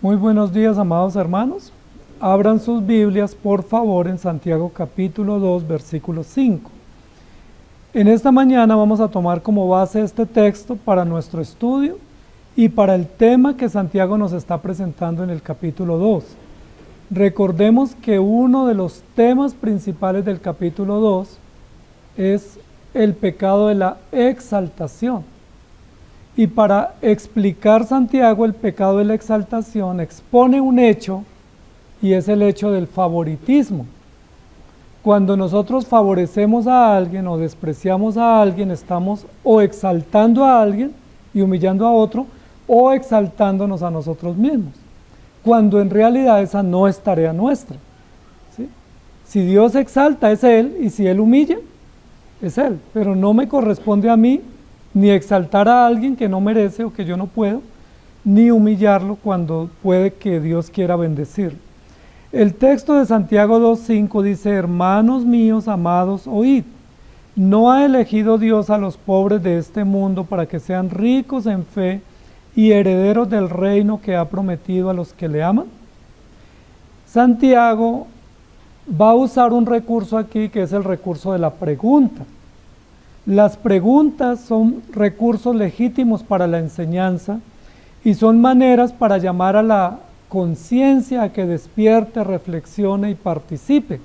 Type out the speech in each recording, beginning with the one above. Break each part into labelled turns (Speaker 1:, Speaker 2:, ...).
Speaker 1: Muy buenos días, amados hermanos. Abran sus Biblias, por favor, en Santiago capítulo 2, versículo 5. En esta mañana vamos a tomar como base este texto para nuestro estudio y para el tema que Santiago nos está presentando en el capítulo 2. Recordemos que uno de los temas principales del capítulo 2 es el pecado de la exaltación. Y para explicar Santiago el pecado de la exaltación, expone un hecho, y es el hecho del favoritismo. Cuando nosotros favorecemos a alguien o despreciamos a alguien, estamos o exaltando a alguien y humillando a otro, o exaltándonos a nosotros mismos, cuando en realidad esa no es tarea nuestra, ¿sí? Si Dios exalta, es Él, y si Él humilla, es Él, pero no me corresponde a mí ni exaltar a alguien que no merece o que yo no puedo, ni humillarlo cuando puede que Dios quiera bendecirlo. El texto de Santiago 2:5 dice: hermanos míos amados, oíd, ¿no ha elegido Dios a los pobres de este mundo para que sean ricos en fe y herederos del reino que ha prometido a los que le aman? Santiago va a usar un recurso aquí que es el recurso de la pregunta. Las preguntas son recursos legítimos para la enseñanza y son maneras para llamar a la conciencia a que despierte, reflexione y participe.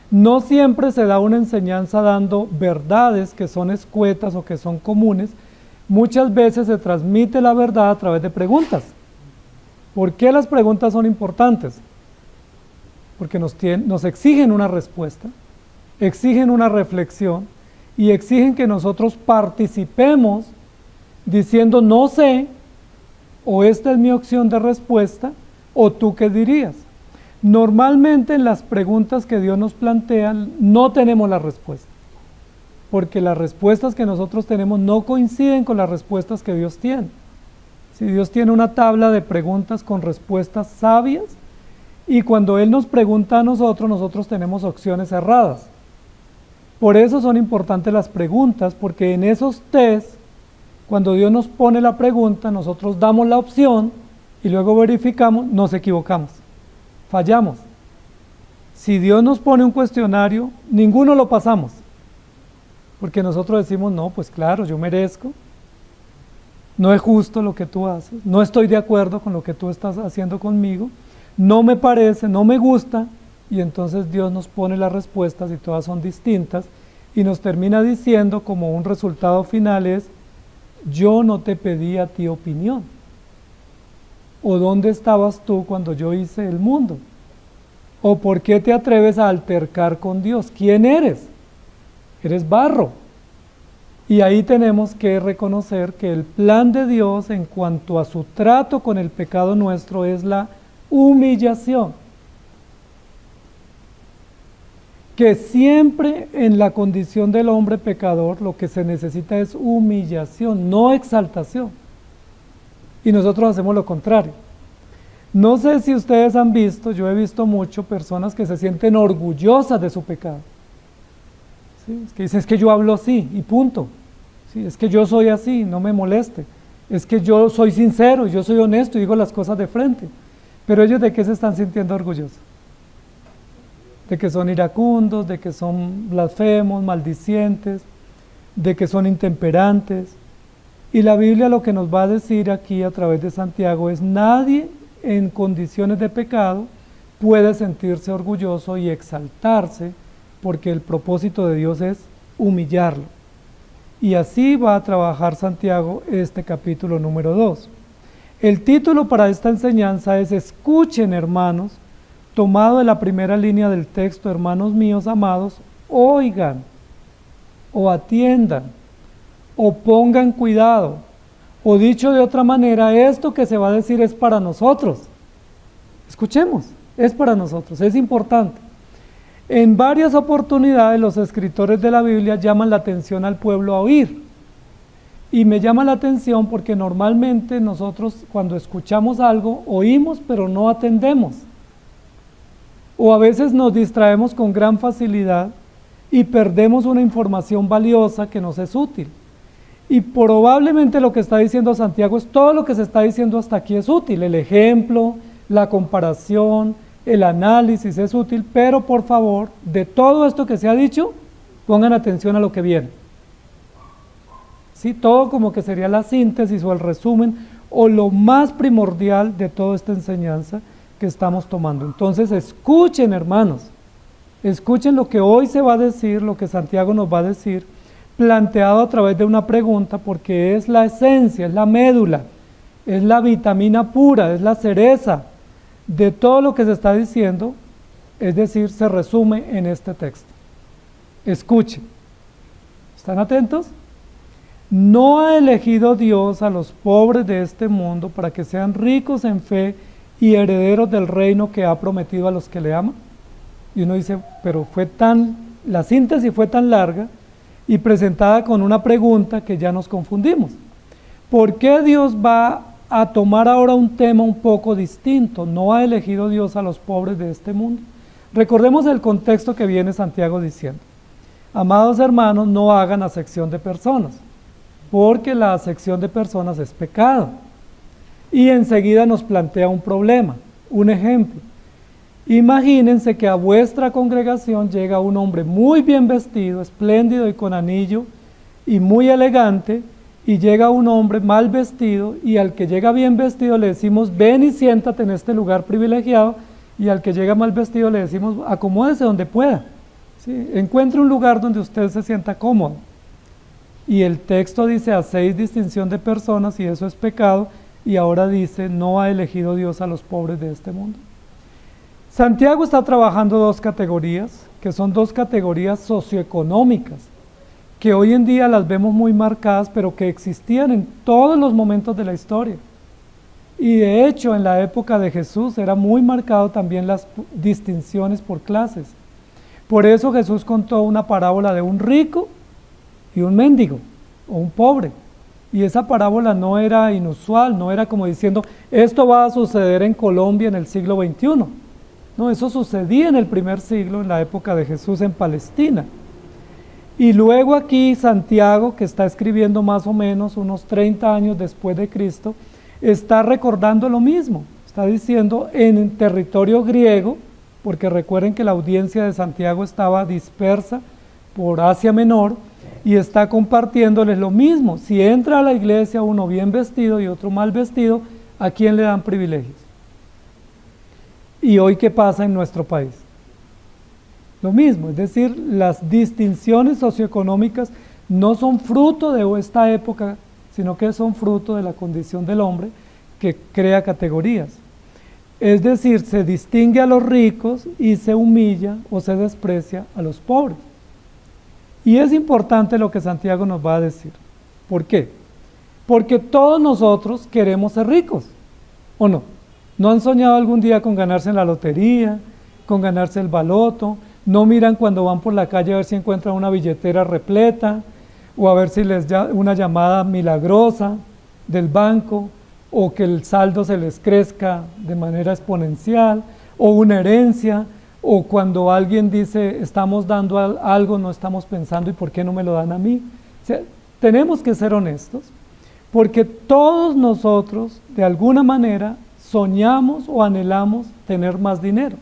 Speaker 1: No siempre se da una enseñanza dando verdades que son escuetas o que son comunes. Muchas veces se transmite la verdad a través de preguntas. ¿Por qué las preguntas son importantes? Porque nos exigen una respuesta, exigen una reflexión, y exigen que nosotros participemos diciendo no sé, o esta es mi opción de respuesta, o tú qué dirías. Normalmente en las preguntas que Dios nos plantea no tenemos la respuesta, porque las respuestas que nosotros tenemos no coinciden con las respuestas que Dios tiene. Si Dios tiene una tabla de preguntas con respuestas sabias, y cuando Él nos pregunta a nosotros, nosotros tenemos opciones erradas. Por eso son importantes las preguntas, porque en esos test, cuando Dios nos pone la pregunta, nosotros damos la opción y luego verificamos, nos equivocamos, fallamos. Si Dios nos pone un cuestionario, ninguno lo pasamos, porque nosotros decimos, no, pues claro, yo merezco, no es justo lo que tú haces, no estoy de acuerdo con lo que tú estás haciendo conmigo, no me parece, no me gusta. Y entonces Dios nos pone las respuestas y todas son distintas y nos termina diciendo como un resultado final es: yo no te pedí a ti opinión, o ¿dónde estabas tú cuando yo hice el mundo? ¿O por qué te atreves a altercar con Dios? ¿Quién eres? Eres barro. Y ahí tenemos que reconocer que el plan de Dios en cuanto a su trato con el pecado nuestro es la humillación. Que siempre en la condición del hombre pecador lo que se necesita es humillación, no exaltación. Y nosotros hacemos lo contrario. No sé si ustedes han visto, yo he visto mucho personas que se sienten orgullosas de su pecado. ¿Sí? Es que dicen, es que yo hablo así y punto. ¿Sí? Es que yo soy así, no me moleste. Es que yo soy sincero, yo soy honesto y digo las cosas de frente. Pero ellos, ¿de qué se están sintiendo orgullosos? De que son iracundos, de que son blasfemos, maldicientes, de que son intemperantes. Y la Biblia lo que nos va a decir aquí a través de Santiago es: nadie en condiciones de pecado puede sentirse orgulloso y exaltarse, porque el propósito de Dios es humillarlo. Y así va a trabajar Santiago este capítulo número 2. El título para esta enseñanza es: escuchen, hermanos, tomado de la primera línea del texto, hermanos míos amados, oigan, o atiendan, o pongan cuidado, o dicho de otra manera, esto que se va a decir es para nosotros. Escuchemos, es para nosotros, es importante. En varias oportunidades los escritores de la Biblia llaman la atención al pueblo a oír. Y me llama la atención porque normalmente nosotros cuando escuchamos algo, oímos pero no atendemos. O a veces nos distraemos con gran facilidad y perdemos una información valiosa que nos es útil. Y probablemente lo que está diciendo Santiago es todo lo que se está diciendo hasta aquí es útil. El ejemplo, la comparación, el análisis es útil, pero por favor, de todo esto que se ha dicho, pongan atención a lo que viene. ¿Sí? Todo como que sería la síntesis o el resumen o lo más primordial de toda esta enseñanza que estamos tomando. Entonces escuchen, hermanos, escuchen lo que hoy se va a decir, lo que Santiago nos va a decir, planteado a través de una pregunta, porque es la esencia, es la médula, es la vitamina pura, es la cereza de todo lo que se está diciendo, es decir, se resume en este texto. Escuchen. ¿Están atentos? No ha elegido Dios a los pobres de este mundo para que sean ricos en fe y herederos del reino que ha prometido a los que le aman. Y uno dice, pero la síntesis fue tan larga y presentada con una pregunta que ya nos confundimos. ¿Por qué Dios va a tomar ahora un tema un poco distinto? No ha elegido Dios a los pobres de este mundo. Recordemos el contexto que viene Santiago diciendo. Amados hermanos, no hagan acepción de personas, porque la acepción de personas es pecado. Y enseguida nos plantea un problema, un ejemplo. Imagínense que a vuestra congregación llega un hombre muy bien vestido, espléndido y con anillo, y muy elegante, y llega un hombre mal vestido, y al que llega bien vestido le decimos, ven y siéntate en este lugar privilegiado, y al que llega mal vestido le decimos, acomódese donde pueda, ¿sí? Encuentre un lugar donde usted se sienta cómodo. Y el texto dice, hacéis distinción de personas, y eso es pecado, y ahora dice, no ha elegido Dios a los pobres de este mundo. Santiago está trabajando dos categorías, que son dos categorías socioeconómicas, que hoy en día las vemos muy marcadas, pero que existían en todos los momentos de la historia. Y de hecho, en la época de Jesús era muy marcado también las distinciones por clases. Por eso Jesús contó una parábola de un rico y un mendigo, o un pobre. Y esa parábola no era inusual, no era como diciendo, esto va a suceder en Colombia en el siglo XXI. No, eso sucedía en el primer siglo, en la época de Jesús en Palestina. Y luego aquí Santiago, que está escribiendo más o menos unos 30 años después de Cristo, está recordando lo mismo. Está diciendo en territorio griego, porque recuerden que la audiencia de Santiago estaba dispersa por Asia Menor, y está compartiéndoles lo mismo. Si entra a la iglesia uno bien vestido y otro mal vestido, ¿a quién le dan privilegios? ¿Y hoy qué pasa en nuestro país? Lo mismo, es decir, las distinciones socioeconómicas no son fruto de esta época, sino que son fruto de la condición del hombre que crea categorías. Es decir, se distingue a los ricos y se humilla o se desprecia a los pobres. Y es importante lo que Santiago nos va a decir. ¿Por qué? Porque todos nosotros queremos ser ricos, ¿o no? ¿No han soñado algún día con ganarse en la lotería, con ganarse el baloto? ¿No miran cuando van por la calle a ver si encuentran una billetera repleta? ¿O a ver si les da una llamada milagrosa del banco? ¿O que el saldo se les crezca de manera exponencial? ¿O una herencia? O cuando alguien dice, estamos dando algo, no estamos pensando, ¿y por qué no me lo dan a mí? O sea, tenemos que ser honestos, porque todos nosotros, de alguna manera, soñamos o anhelamos tener más dinero,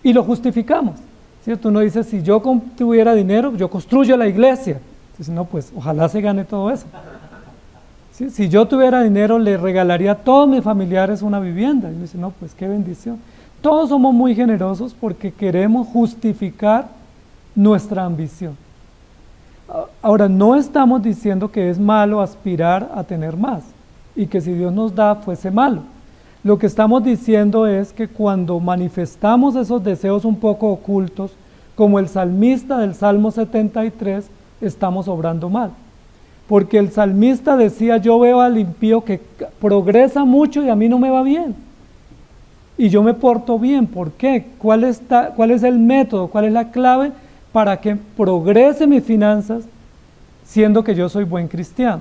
Speaker 1: y lo justificamos, ¿cierto? Uno dice, si yo tuviera dinero, yo construyo la iglesia. Dice, no, pues, ojalá se gane todo eso. ¿Sí? Si yo tuviera dinero, le regalaría a todos mis familiares una vivienda. Y uno dice, no, pues, qué bendición. Todos somos muy generosos porque queremos justificar nuestra ambición. Ahora, no estamos diciendo que es malo aspirar a tener más y que si Dios nos da fuese malo. Lo que estamos diciendo es que cuando manifestamos esos deseos un poco ocultos, como el salmista del Salmo 73, estamos obrando mal. Porque el salmista decía, yo veo al impío que progresa mucho y a mí no me va bien. Y yo me porto bien, ¿por qué? ¿Cuál es el método, cuál es la clave para que progrese mis finanzas, siendo que yo soy buen cristiano?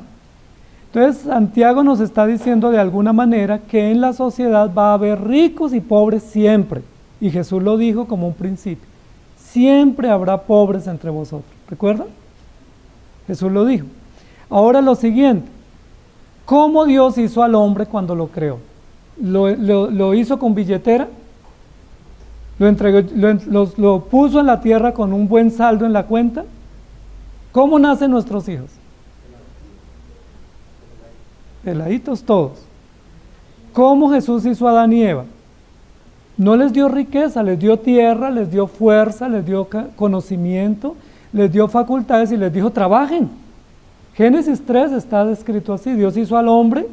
Speaker 1: Entonces Santiago nos está diciendo de alguna manera que en la sociedad va a haber ricos y pobres siempre, y Jesús lo dijo como un principio, siempre habrá pobres entre vosotros, ¿recuerdan? Jesús lo dijo. Ahora lo siguiente, ¿cómo Dios hizo al hombre cuando lo creó? ¿Lo hizo con billetera? ¿Lo entregó, lo puso en la tierra con un buen saldo en la cuenta? ¿Cómo nacen nuestros hijos? Peladitos todos. ¿Cómo Jesús hizo a Adán y Eva? No les dio riqueza, les dio tierra, les dio fuerza, les dio conocimiento, les dio facultades y les dijo, trabajen. Génesis 3 está descrito así, Dios hizo al hombre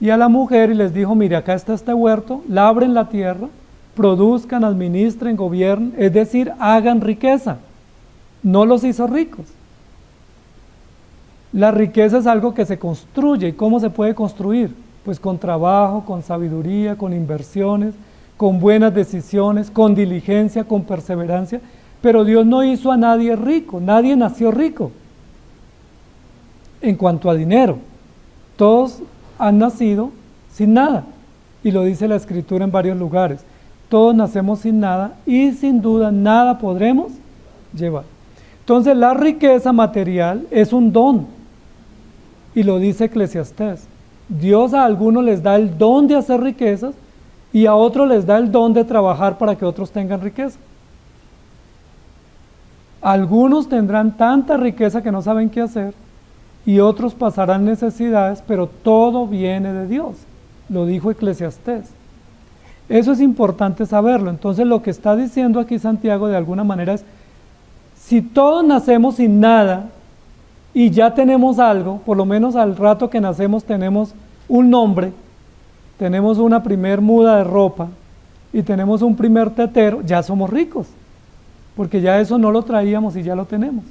Speaker 1: y a la mujer y les dijo, mire, acá está este huerto, labren la tierra, produzcan, administren, gobiernen, es decir, hagan riqueza. No los hizo ricos. La riqueza es algo que se construye. ¿Y cómo se puede construir? Pues con trabajo, con sabiduría, con inversiones, con buenas decisiones, con diligencia, con perseverancia. Pero Dios no hizo a nadie rico, nadie nació rico. En cuanto a dinero, todos han nacido sin nada. Y lo dice la Escritura en varios lugares. Todos nacemos sin nada y sin duda nada podremos llevar. Entonces la riqueza material es un don. Y lo dice Eclesiastés. Dios a algunos les da el don de hacer riquezas y a otros les da el don de trabajar para que otros tengan riqueza. Algunos tendrán tanta riqueza que no saben qué hacer y otros pasarán necesidades, pero todo viene de Dios. Lo dijo Eclesiastés. Eso es importante saberlo. Entonces lo que está diciendo aquí Santiago de alguna manera es, si todos nacemos sin nada y ya tenemos algo, por lo menos al rato que nacemos tenemos un nombre, tenemos una primer muda de ropa y tenemos un primer tetero, ya somos ricos, porque ya eso no lo traíamos y ya lo tenemos,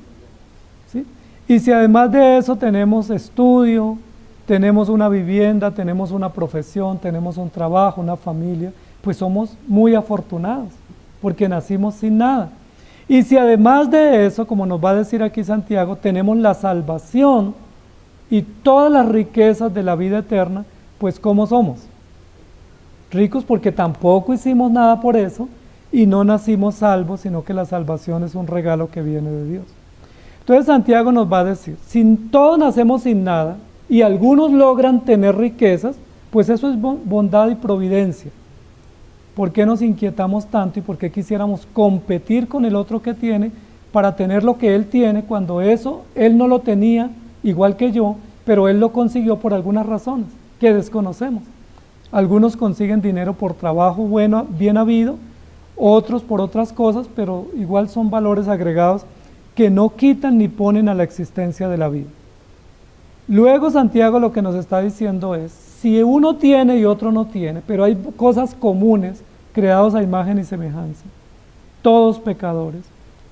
Speaker 1: ¿sí? Y si además de eso tenemos estudio, tenemos una vivienda, tenemos una profesión, tenemos un trabajo, una familia, pues somos muy afortunados, porque nacimos sin nada. Y si además de eso, como nos va a decir aquí Santiago, tenemos la salvación y todas las riquezas de la vida eterna, pues ¿cómo somos? Ricos porque tampoco hicimos nada por eso y no nacimos salvos, sino que la salvación es un regalo que viene de Dios. Entonces Santiago nos va a decir, si todos nacemos sin nada y algunos logran tener riquezas, pues eso es bondad y providencia. ¿Por qué nos inquietamos tanto y por qué quisiéramos competir con el otro que tiene para tener lo que él tiene cuando eso él no lo tenía igual que yo, pero él lo consiguió por algunas razones que desconocemos? Algunos consiguen dinero por trabajo bueno, bien habido, otros por otras cosas, pero igual son valores agregados que no quitan ni ponen a la existencia de la vida. Luego Santiago lo que nos está diciendo es, si uno tiene y otro no tiene, pero hay cosas comunes creados a imagen y semejanza, todos pecadores,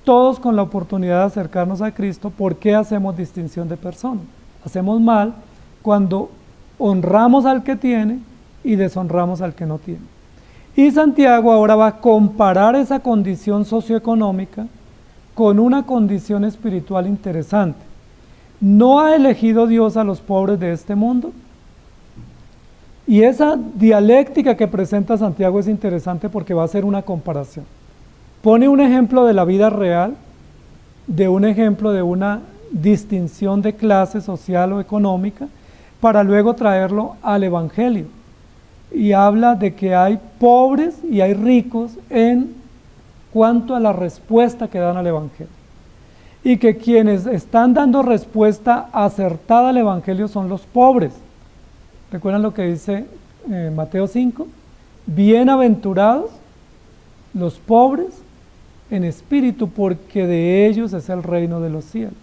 Speaker 1: todos con la oportunidad de acercarnos a Cristo, ¿por qué hacemos distinción de personas? Hacemos mal cuando honramos al que tiene y deshonramos al que no tiene. Y Santiago ahora va a comparar esa condición socioeconómica con una condición espiritual interesante. ¿No ha elegido Dios a los pobres de este mundo? Y esa dialéctica que presenta Santiago es interesante porque va a hacer una comparación. Pone un ejemplo de la vida real, de un ejemplo de una distinción de clase social o económica, para luego traerlo al Evangelio. Y habla de que hay pobres y hay ricos en cuanto a la respuesta que dan al Evangelio. Y que quienes están dando respuesta acertada al Evangelio son los pobres. ¿Recuerdan lo que dice Mateo 5? Bienaventurados los pobres en espíritu, porque de ellos es el reino de los cielos.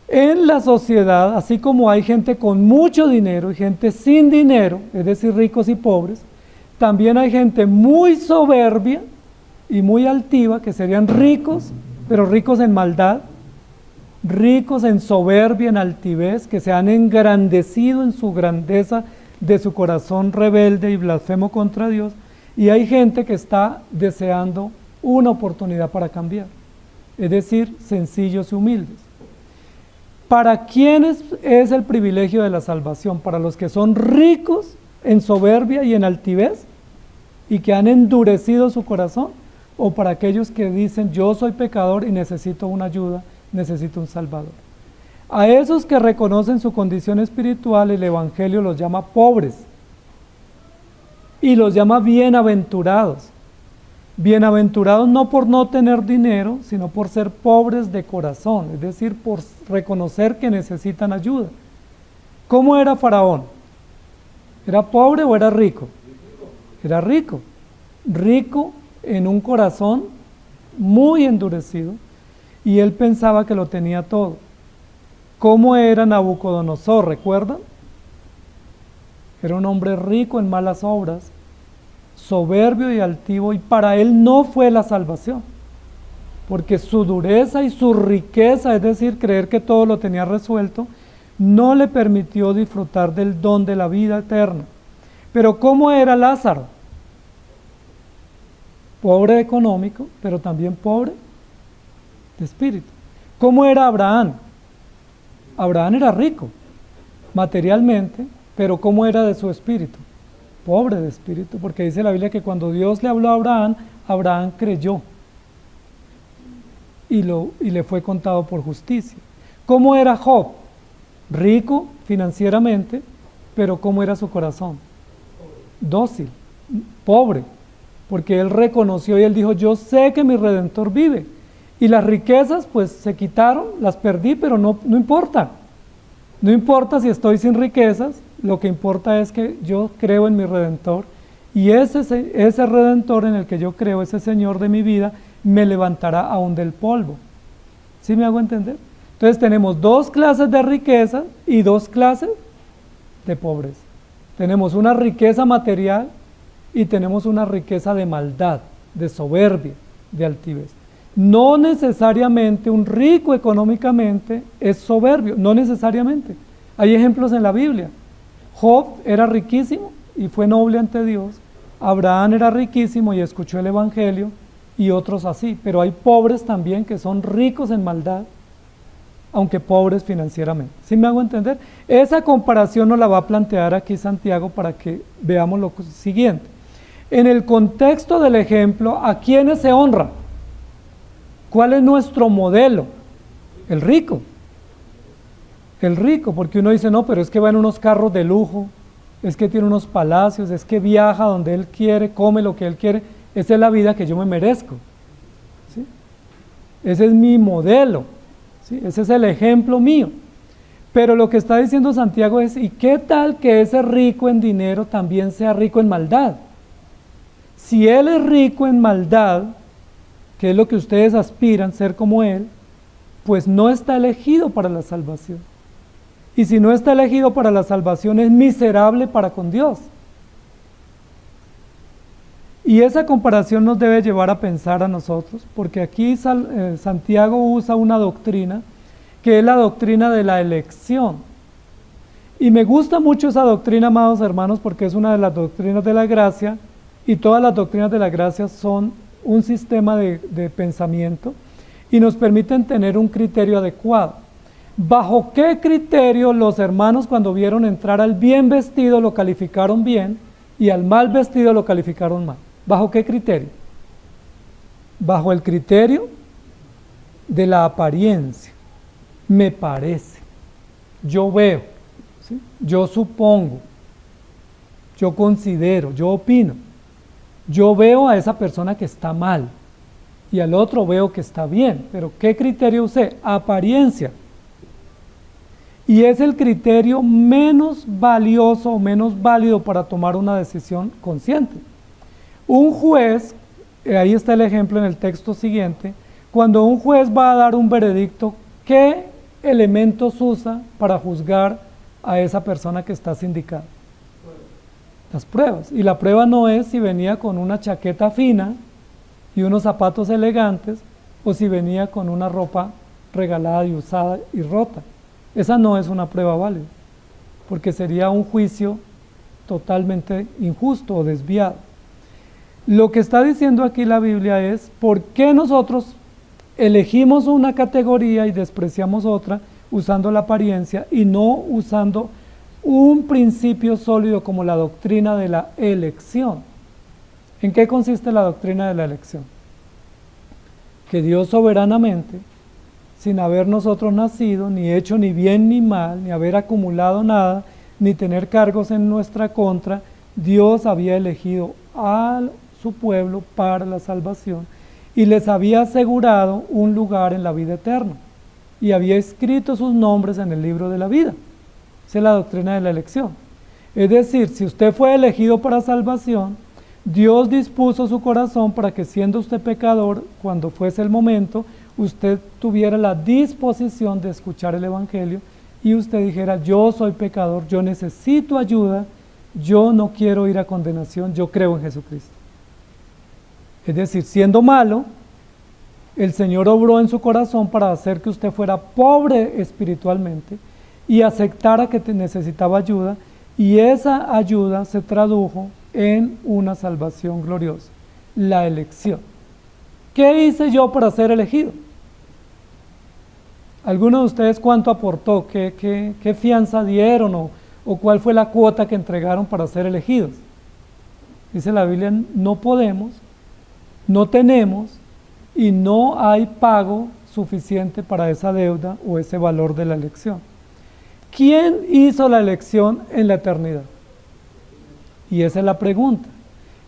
Speaker 1: En la sociedad, así como hay gente con mucho dinero y gente sin dinero, es decir, ricos y pobres, también hay gente muy soberbia y muy altiva, que serían ricos, pero ricos en maldad, ricos en soberbia, en altivez, que se han engrandecido en su grandeza de su corazón rebelde y blasfemo contra Dios, y hay gente que está deseando una oportunidad para cambiar, es decir, sencillos y humildes. ¿Para quiénes es el privilegio de la salvación? ¿Para los que son ricos en soberbia y en altivez y que han endurecido su corazón? ¿O para aquellos que dicen, yo soy pecador y necesito una ayuda, necesito un salvador? A esos que reconocen su condición espiritual, el Evangelio los llama pobres y los llama bienaventurados. Bienaventurados no por no tener dinero, sino por ser pobres de corazón, es decir, por reconocer que necesitan ayuda. ¿Cómo era Faraón? ¿Era pobre o era rico? Era rico. Rico en un corazón muy endurecido, y él pensaba que lo tenía todo. ¿Cómo era Nabucodonosor? ¿Recuerdan? Era un hombre rico en malas obras, soberbio y altivo, y para él no fue la salvación, porque su dureza y su riqueza, es decir, creer que todo lo tenía resuelto, no le permitió disfrutar del don de la vida eterna. Pero ¿cómo era Lázaro? Pobre económico, pero también pobre de espíritu. ¿Cómo era Abraham? Abraham era rico materialmente, pero ¿cómo era de su espíritu? Pobre de espíritu, porque dice la Biblia que cuando Dios le habló a Abraham, Abraham creyó y le fue contado por justicia. ¿Cómo era Job? Rico financieramente, pero ¿cómo era su corazón? Dócil, pobre, porque él reconoció y él dijo, yo sé que mi Redentor vive, y las riquezas pues se quitaron, las perdí, pero no importa. No importa si estoy sin riquezas, lo que importa es que yo creo en mi Redentor, y ese Redentor en el que yo creo, ese Señor de mi vida, me levantará aún del polvo. ¿Sí me hago entender? Entonces tenemos dos clases de riqueza y dos clases de pobreza. Tenemos una riqueza material y tenemos una riqueza de maldad, de soberbia, de altivez. No necesariamente un rico económicamente es soberbio, no necesariamente. Hay ejemplos en la Biblia. Job era riquísimo y fue noble ante Dios. Abraham era riquísimo y escuchó el Evangelio, y otros así. Pero hay pobres también que son ricos en maldad, aunque pobres financieramente. ¿Sí me hago entender? Esa comparación nos la va a plantear aquí Santiago para que veamos lo siguiente. En el contexto del ejemplo, ¿a quiénes se honra? ¿Cuál es nuestro modelo? El rico. El rico, porque uno dice, no, pero es que va en unos carros de lujo, es que tiene unos palacios, es que viaja donde él quiere, come lo que él quiere. Esa es la vida que yo me merezco. ¿Sí? Ese es mi modelo. ¿Sí? Ese es el ejemplo mío. Pero lo que está diciendo Santiago es, ¿y qué tal que ese rico en dinero también sea rico en maldad? Si él es rico en maldad, que es lo que ustedes aspiran, ser como él, pues no está elegido para la salvación. Y si no está elegido para la salvación, es miserable para con Dios. Y esa comparación nos debe llevar a pensar a nosotros, porque aquí Santiago usa una doctrina, que es la doctrina de la elección. Y me gusta mucho esa doctrina, amados hermanos, porque es una de las doctrinas de la gracia, y todas las doctrinas de la gracia son un sistema de pensamiento y nos permiten tener un criterio adecuado. ¿Bajo qué criterio los hermanos, cuando vieron entrar al bien vestido, lo calificaron bien y al mal vestido lo calificaron mal? ¿Bajo qué criterio? Bajo el criterio de la apariencia. Me parece, yo veo, ¿sí? Yo supongo, yo considero, yo opino. Yo veo a esa persona que está mal y al otro veo que está bien, pero ¿qué criterio usé? Apariencia. Y es el criterio menos valioso o menos válido para tomar una decisión consciente. Un juez, ahí está el ejemplo en el texto siguiente, cuando un juez va a dar un veredicto, ¿qué elementos usa para juzgar a esa persona que está sindicada? Las pruebas. Y la prueba no es si venía con una chaqueta fina y unos zapatos elegantes o si venía con una ropa regalada y usada y rota. Esa no es una prueba válida, porque sería un juicio totalmente injusto o desviado. Lo que está diciendo aquí la Biblia es, ¿por qué nosotros elegimos una categoría y despreciamos otra usando la apariencia y no usando un principio sólido como la doctrina de la elección? ¿En qué consiste la doctrina de la elección? Que Dios soberanamente sin haber nosotros nacido, ni hecho ni bien ni mal, ni haber acumulado nada, ni tener cargos en nuestra contra, Dios había elegido a su pueblo para la salvación y les había asegurado un lugar en la vida eterna y había escrito sus nombres en el libro de la vida. Esa es la doctrina de la elección. Es decir, si usted fue elegido para salvación, Dios dispuso su corazón para que, siendo usted pecador, cuando fuese el momento, usted tuviera la disposición de escuchar el Evangelio y usted dijera: yo soy pecador, yo necesito ayuda, yo no quiero ir a condenación, yo creo en Jesucristo. Es decir, siendo malo, el Señor obró en su corazón para hacer que usted fuera pobre espiritualmente y aceptara que necesitaba ayuda, y esa ayuda se tradujo en una salvación gloriosa, la elección. ¿Qué hice yo para ser elegido? ¿Alguno de ustedes cuánto aportó? ¿Qué fianza dieron o cuál fue la cuota que entregaron para ser elegidos? Dice la Biblia: no podemos, no tenemos y no hay pago suficiente para esa deuda o ese valor de la elección. ¿Quién hizo la elección en la eternidad? Y esa es la pregunta.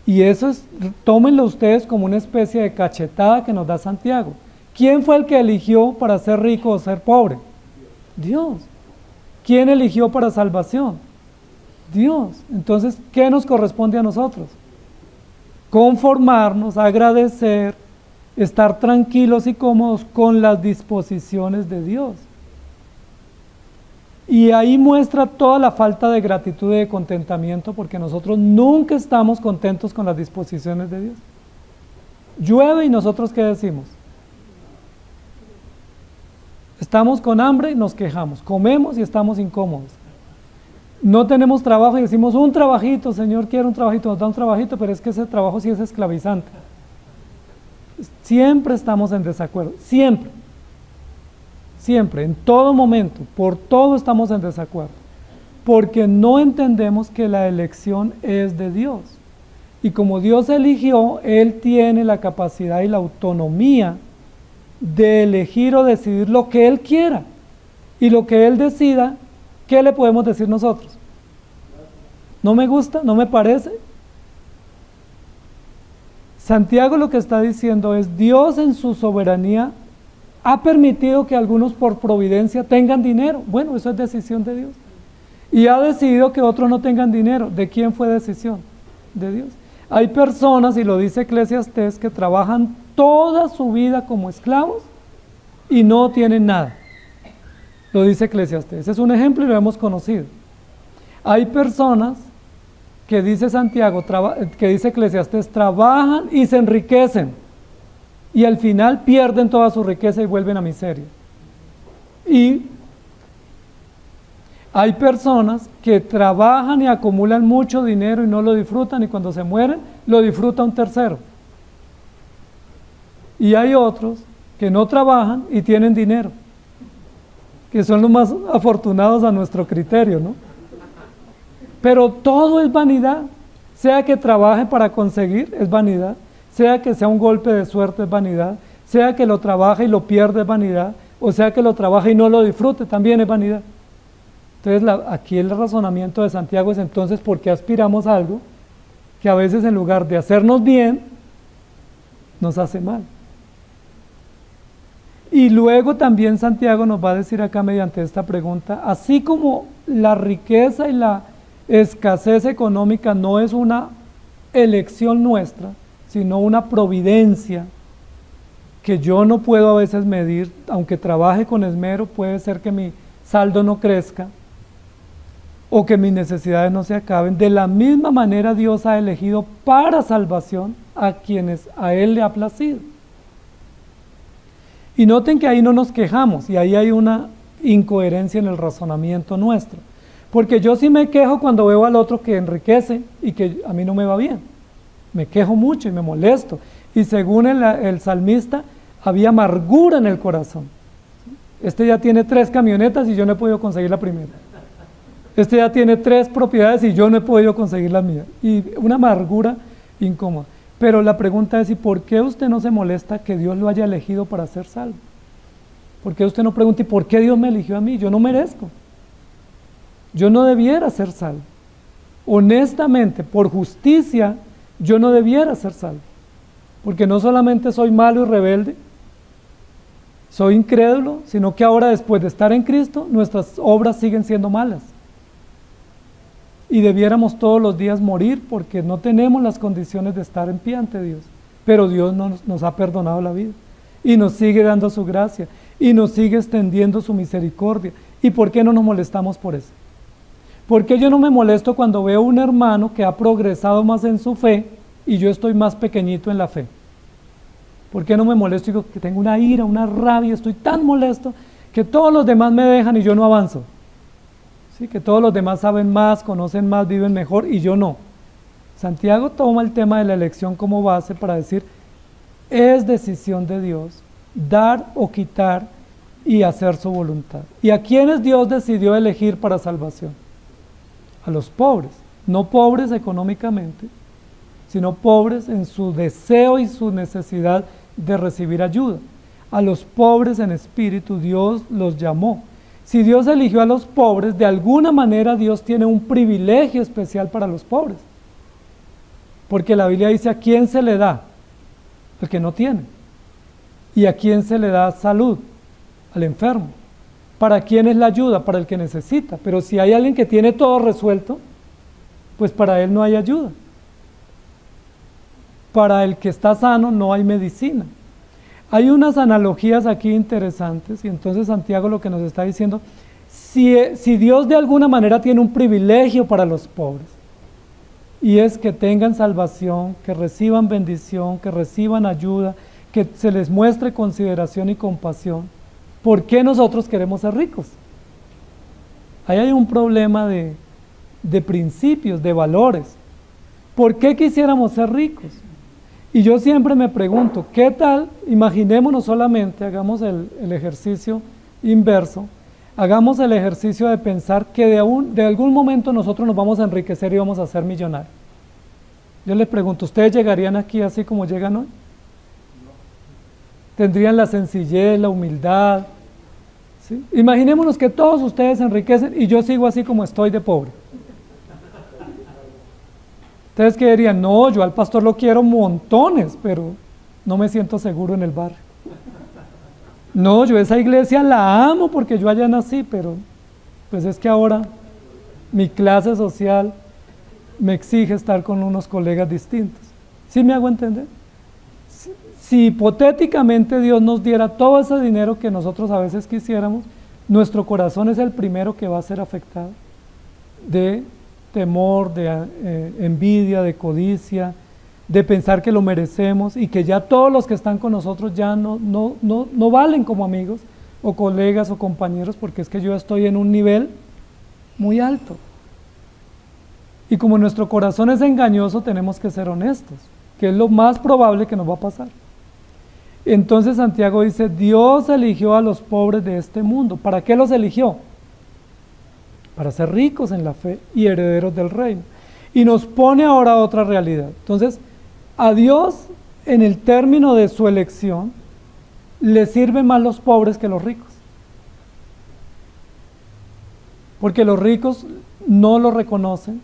Speaker 1: Y eso es, tómenlo ustedes como una especie de cachetada que nos da Santiago. ¿Quién fue el que eligió para ser rico o ser pobre? Dios. ¿Quién eligió para salvación? Dios. Entonces, ¿qué nos corresponde a nosotros? Conformarnos, agradecer, estar tranquilos y cómodos con las disposiciones de Dios. Y ahí muestra toda la falta de gratitud y de contentamiento, porque nosotros nunca estamos contentos con las disposiciones de Dios. Llueve y nosotros, ¿qué decimos? Estamos con hambre y nos quejamos, comemos y estamos incómodos. No tenemos trabajo y decimos: un trabajito, Señor, quiero un trabajito, nos da un trabajito, pero es que ese trabajo sí es esclavizante. Siempre estamos en desacuerdo, siempre. Siempre, en todo momento, por todo estamos en desacuerdo, porque no entendemos que la elección es de Dios. Y como Dios eligió, Él tiene la capacidad y la autonomía de elegir o decidir lo que Él quiera. Y lo que Él decida, ¿qué le podemos decir nosotros? ¿No me gusta? ¿No me parece? Santiago lo que está diciendo es: Dios en su soberanía ha permitido que algunos por providencia tengan dinero. Bueno, eso es decisión de Dios. Y ha decidido que otros no tengan dinero. ¿De quién fue decisión? De Dios. Hay personas, y lo dice Eclesiastés, que trabajan toda su vida como esclavos y no tienen nada. Lo dice Eclesiastés. Ese es un ejemplo y lo hemos conocido. Hay personas que dice Santiago, que dice Eclesiastés, trabajan y se enriquecen, y al final pierden toda su riqueza y vuelven a miseria. Y hay personas que trabajan y acumulan mucho dinero y no lo disfrutan, y cuando se mueren lo disfruta un tercero. Y hay otros que no trabajan y tienen dinero, que son los más afortunados a nuestro criterio, ¿no? Pero todo es vanidad. Sea que trabaje para conseguir, es vanidad. Sea que sea un golpe de suerte, es vanidad. Sea que lo trabaje y lo pierde, es vanidad. O sea que lo trabaje y no lo disfrute, también es vanidad. Entonces aquí el razonamiento de Santiago es: entonces, ¿por qué aspiramos a algo que a veces, en lugar de hacernos bien, nos hace mal? Y luego también Santiago nos va a decir acá mediante esta pregunta: así como la riqueza y la escasez económica no es una elección nuestra, sino una providencia que yo no puedo a veces medir, aunque trabaje con esmero, puede ser que mi saldo no crezca o que mis necesidades no se acaben. De la misma manera, Dios ha elegido para salvación a quienes a Él le ha placido. Y noten que ahí no nos quejamos, y ahí hay una incoherencia en el razonamiento nuestro, porque yo sí me quejo cuando veo al otro que enriquece y que a mí no me va bien. Me quejo mucho y me molesto. Y según el salmista, había amargura en el corazón. Este ya tiene 3 camionetas y yo no he podido conseguir la primera. Este ya tiene 3 propiedades y yo no he podido conseguir la mía. Y una amargura incómoda. Pero la pregunta es: ¿y por qué usted no se molesta que Dios lo haya elegido para ser salvo? ¿Por qué usted no pregunta, ¿y por qué Dios me eligió a mí? Yo no merezco. Yo no debiera ser salvo. Honestamente, por justicia, yo no debiera ser salvo. Porque no solamente soy malo y rebelde, soy incrédulo, sino que ahora después de estar en Cristo, nuestras obras siguen siendo malas. Y debiéramos todos los días morir porque no tenemos las condiciones de estar en pie ante Dios. Pero Dios nos ha perdonado la vida y nos sigue dando su gracia y nos sigue extendiendo su misericordia. ¿Y por qué no nos molestamos por eso? ¿Por qué yo no me molesto cuando veo un hermano que ha progresado más en su fe y yo estoy más pequeñito en la fe? ¿Por qué no me molesto? Digo que tengo una ira, una rabia, estoy tan molesto que todos los demás me dejan y yo no avanzo. ¿Sí? Que todos los demás saben más, conocen más, viven mejor y yo no. Santiago toma el tema de la elección como base para decir, es decisión de Dios dar o quitar y hacer su voluntad. ¿Y a quiénes Dios decidió elegir para salvación? A los pobres, no pobres económicamente, sino pobres en su deseo y su necesidad de recibir ayuda. A los pobres en espíritu Dios los llamó. Si Dios eligió a los pobres, de alguna manera Dios tiene un privilegio especial para los pobres. Porque la Biblia dice, ¿a quién se le da? Al que no tiene. ¿Y a quién se le da salud? Al enfermo. ¿Para quién es la ayuda? Para el que necesita. Pero si hay alguien que tiene todo resuelto, pues para él no hay ayuda. Para el que está sano no hay medicina. Hay unas analogías aquí interesantes y entonces Santiago lo que nos está diciendo, si Dios de alguna manera tiene un privilegio para los pobres, y es que tengan salvación, que reciban bendición, que reciban ayuda, que se les muestre consideración y compasión, ¿por qué nosotros queremos ser ricos? Ahí hay un problema de principios, de valores. ¿Por qué quisiéramos ser ricos? Y yo siempre me pregunto, ¿qué tal? Imaginémonos solamente, hagamos el ejercicio inverso, hagamos el ejercicio de pensar que de algún momento nosotros nos vamos a enriquecer y vamos a ser millonarios. Yo les pregunto, ¿ustedes llegarían aquí así como llegan hoy? ¿Tendrían la sencillez, la humildad? ¿Sí? Imaginémonos que todos ustedes se enriquecen y yo sigo así como estoy de pobre. Ustedes que dirían, no, yo al pastor lo quiero montones, pero no me siento seguro en el barrio. No, yo esa iglesia la amo porque yo allá nací, pero pues es que ahora mi clase social me exige estar con unos colegas distintos. ¿Sí me hago entender? Si hipotéticamente Dios nos diera todo ese dinero que nosotros a veces quisiéramos, nuestro corazón es el primero que va a ser afectado de temor, de envidia, de codicia, de pensar que lo merecemos y que ya todos los que están con nosotros ya no valen como amigos o colegas o compañeros porque es que yo estoy en un nivel muy alto. Y como nuestro corazón es engañoso, tenemos que ser honestos, que es lo más probable que nos va a pasar. Entonces Santiago dice, Dios eligió a los pobres de este mundo. ¿Para qué los eligió? Para ser ricos en la fe y herederos del reino. Y nos pone ahora otra realidad. Entonces, a Dios, en el término de su elección, le sirven más los pobres que los ricos. Porque los ricos no lo reconocen,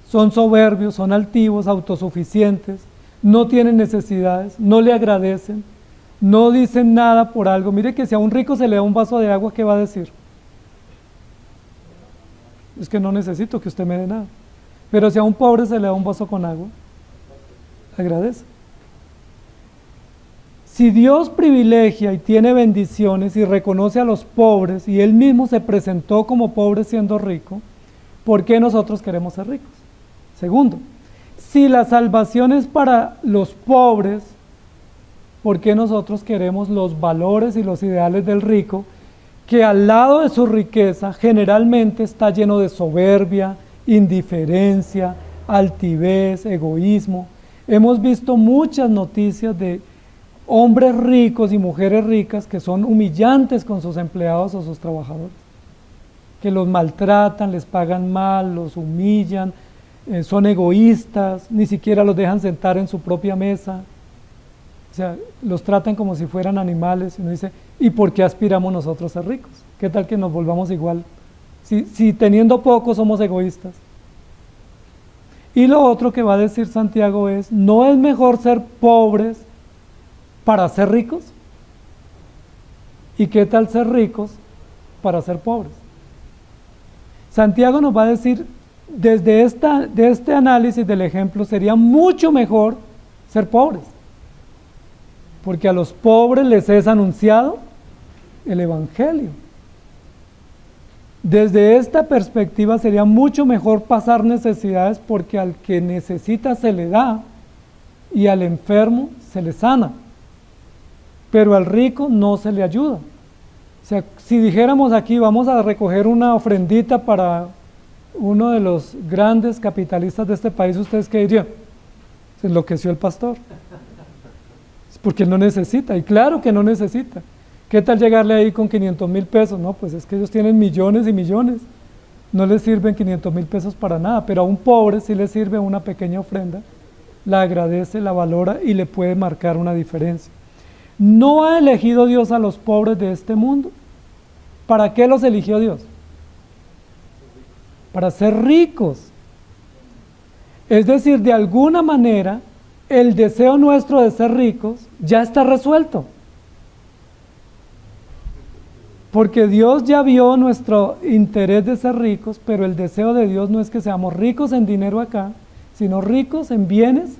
Speaker 1: son soberbios, son altivos, autosuficientes, no tienen necesidades, no le agradecen, no dicen nada por algo. Mire que si a un rico se le da un vaso de agua, ¿qué va a decir? Es que no necesito que usted me dé nada. Pero si a un pobre se le da un vaso con agua, agradece. Si Dios privilegia y tiene bendiciones y reconoce a los pobres y Él mismo se presentó como pobre siendo rico, ¿por qué nosotros queremos ser ricos? Segundo, si la salvación es para los pobres, ¿por qué nosotros queremos los valores y los ideales del rico, que al lado de su riqueza generalmente está lleno de soberbia, indiferencia, altivez, egoísmo? Hemos visto muchas noticias de hombres ricos y mujeres ricas que son humillantes con sus empleados o sus trabajadores, que los maltratan, les pagan mal, los humillan, son egoístas, ni siquiera los dejan sentar en su propia mesa. O sea, los tratan como si fueran animales. Y uno dice, ¿y por qué aspiramos nosotros a ser ricos? ¿Qué tal que nos volvamos igual? Si teniendo poco somos egoístas. Y lo otro que va a decir Santiago es, ¿no es mejor ser pobres para ser ricos? ¿Y qué tal ser ricos para ser pobres? Santiago nos va a decir, de este análisis del ejemplo, sería mucho mejor ser pobres, porque a los pobres les es anunciado el Evangelio. Desde esta perspectiva sería mucho mejor pasar necesidades, porque al que necesita se le da y al enfermo se le sana, pero al rico no se le ayuda. O sea, si dijéramos aquí, vamos a recoger una ofrendita para uno de los grandes capitalistas de este país, ¿ustedes qué dirían? Se enloqueció el pastor. Porque él no necesita, y claro que no necesita. ¿Qué tal llegarle ahí con 500,000 pesos? No, pues es que ellos tienen millones y millones. No les sirven 500,000 pesos para nada, pero a un pobre sí le sirve una pequeña ofrenda, la agradece, la valora y le puede marcar una diferencia. ¿No ha elegido Dios a los pobres de este mundo? ¿Para qué los eligió Dios? Para ser ricos. Es decir, de alguna manera, el deseo nuestro de ser ricos ya está resuelto. Porque Dios ya vio nuestro interés de ser ricos, pero el deseo de Dios no es que seamos ricos en dinero acá, sino ricos en bienes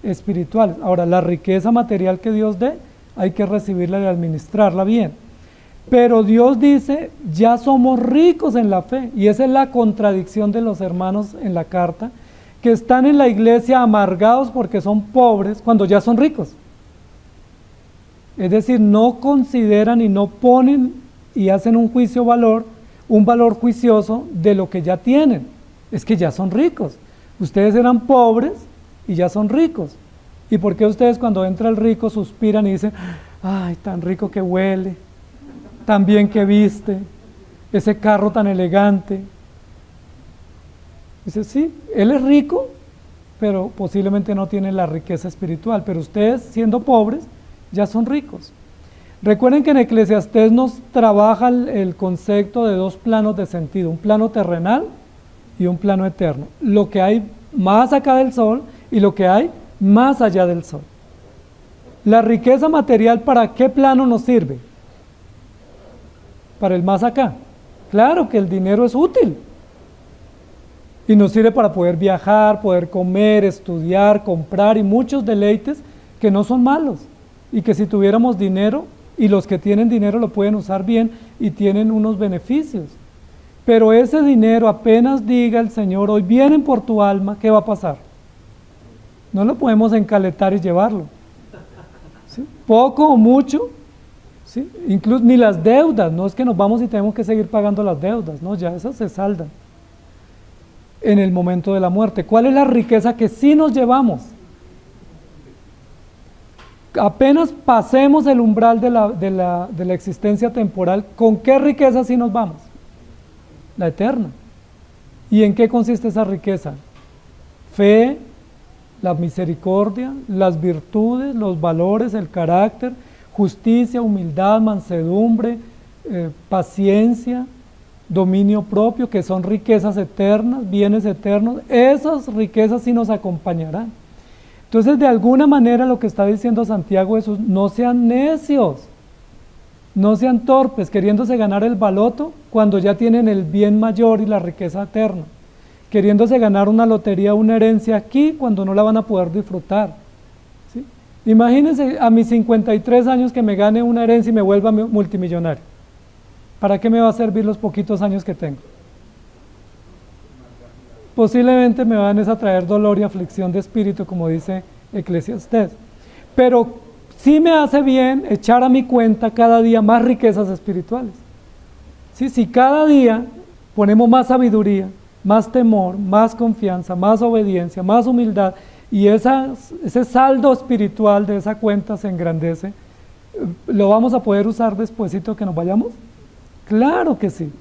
Speaker 1: espirituales. Ahora, la riqueza material que Dios dé, hay que recibirla y administrarla bien. Pero Dios dice, ya somos ricos en la fe, y esa es la contradicción de los hermanos en la carta, que están en la iglesia amargados porque son pobres cuando ya son ricos. Es decir, no consideran y no ponen y hacen un valor juicioso de lo que ya tienen. Es que ya son ricos. Ustedes eran pobres y ya son ricos. ¿Y por qué ustedes cuando entra el rico suspiran y dicen, ay, tan rico que huele, tan bien que viste, ese carro tan elegante? Dice, sí, él es rico, pero posiblemente no tiene la riqueza espiritual, pero ustedes, siendo pobres, ya son ricos. Recuerden que en Eclesiastés nos trabaja el concepto de dos planos de sentido, un plano terrenal y un plano eterno. Lo que hay más acá del sol y lo que hay más allá del sol. La riqueza material, ¿para qué plano nos sirve? Para el más acá. Claro que el dinero es útil. Y nos sirve para poder viajar, poder comer, estudiar, comprar y muchos deleites que no son malos. Y que si tuviéramos dinero, y los que tienen dinero lo pueden usar bien y tienen unos beneficios. Pero ese dinero, apenas diga el Señor, hoy vienen por tu alma, ¿qué va a pasar? No lo podemos encaletar y llevarlo. ¿Sí? Poco o mucho, ¿sí? Incluso ni las deudas, no es que nos vamos y tenemos que seguir pagando las deudas, no, ya esas se saldan en el momento de la muerte. ¿Cuál es la riqueza que sí nos llevamos? Apenas pasemos el umbral de la existencia temporal, ¿con qué riqueza sí nos vamos? La eterna. ¿Y en qué consiste esa riqueza? Fe, la misericordia, las virtudes, los valores, el carácter, justicia, humildad, mansedumbre, paciencia, dominio propio, que son riquezas eternas, bienes eternos. Esas riquezas sí nos acompañarán. Entonces, de alguna manera lo que está diciendo Santiago es, no sean necios, no sean torpes, queriéndose ganar el baloto cuando ya tienen el bien mayor y la riqueza eterna, queriéndose ganar una lotería, una herencia aquí cuando no la van a poder disfrutar. ¿Sí? Imagínense a mis 53 años que me gane una herencia y me vuelva multimillonario. ¿Para qué me va a servir los poquitos años que tengo? Posiblemente me van a traer dolor y aflicción de espíritu, como dice Eclesiastés. Pero sí me hace bien echar a mi cuenta cada día más riquezas espirituales. ¿Sí? Si cada día ponemos más sabiduría, más temor, más confianza, más obediencia, más humildad, y ese saldo espiritual de esa cuenta se engrandece, ¿lo vamos a poder usar despuesito que nos vayamos? Claro que sí,